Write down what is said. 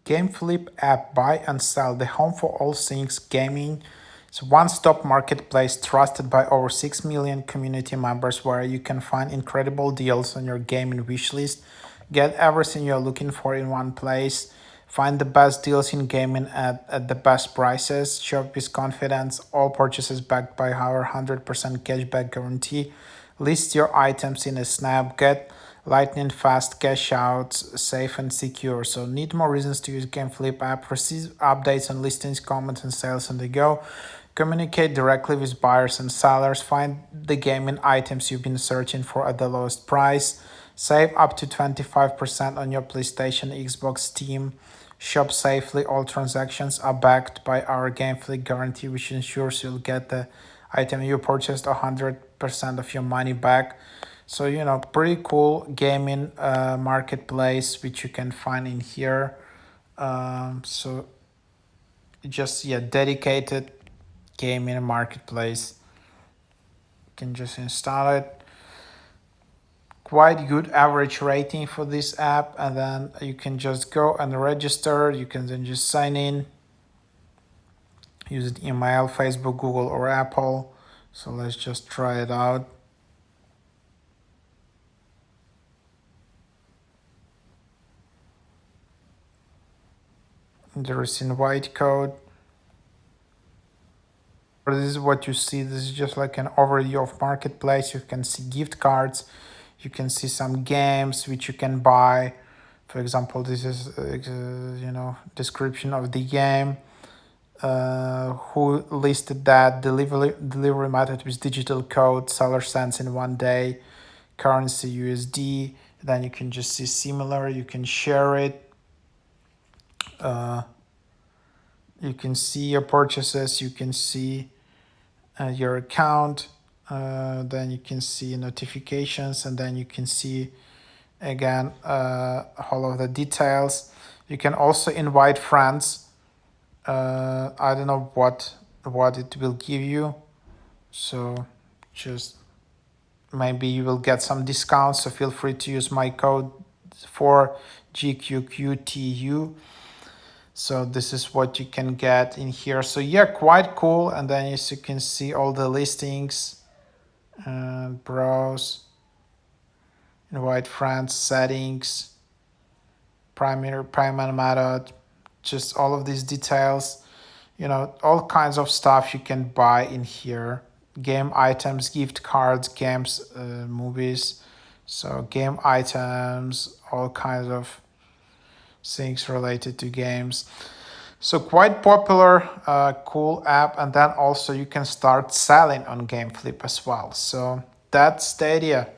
Gameflip app, buy and sell, the home for all things gaming. It's a one-stop marketplace trusted by over 6 million community members where you can find incredible deals on your gaming wishlist. Get everything you're looking for in one place. Find the best deals in gaming at the best prices. Shop with confidence. All purchases backed by our 100% cashback guarantee. List your items in a snap. Get lightning fast cash outs, safe and secure. So need more reasons to use Gameflip app. Receive updates on listings, comments, and sales on the go. Communicate directly with buyers and sellers. Find the gaming items you've been searching for at the lowest price. Save up to 25% on your PlayStation, Xbox, Steam. Shop safely. All transactions are backed by our Gameflip guarantee, which ensures you'll get the item you purchased 100% of your money back. So, pretty cool gaming marketplace, which you can find in here. So just, dedicated gaming marketplace. You can just install it. Quite good average rating for this app, and then you can just go and register. You can then just sign in, use it email, Facebook, Google, or Apple. So let's just try it out. There is invite code. This is what you see. This is just like an overview of marketplace. You can see gift cards. You can see some games which you can buy. For example, this is description of the game. Who listed that, delivery method with digital code, seller sends in 1 day, currency USD. Then you can just see similar. You can share it. You can see your purchases. You can see your account. Then you can see notifications, and then you can see again all of the details. You can also invite friends. I don't know what it will give you, so just maybe you will get some discounts. So feel free to use my code for GQQTU. So this is what you can get in here. So quite cool. And then as you can see all the listings, browse, invite friends, settings, primary payment method, just all of these details, all kinds of stuff you can buy in here. Game items, gift cards, games, movies. So game items, all kinds of things related to games. So quite popular, cool app. And then also you can start selling on Gameflip as well. So that's the idea.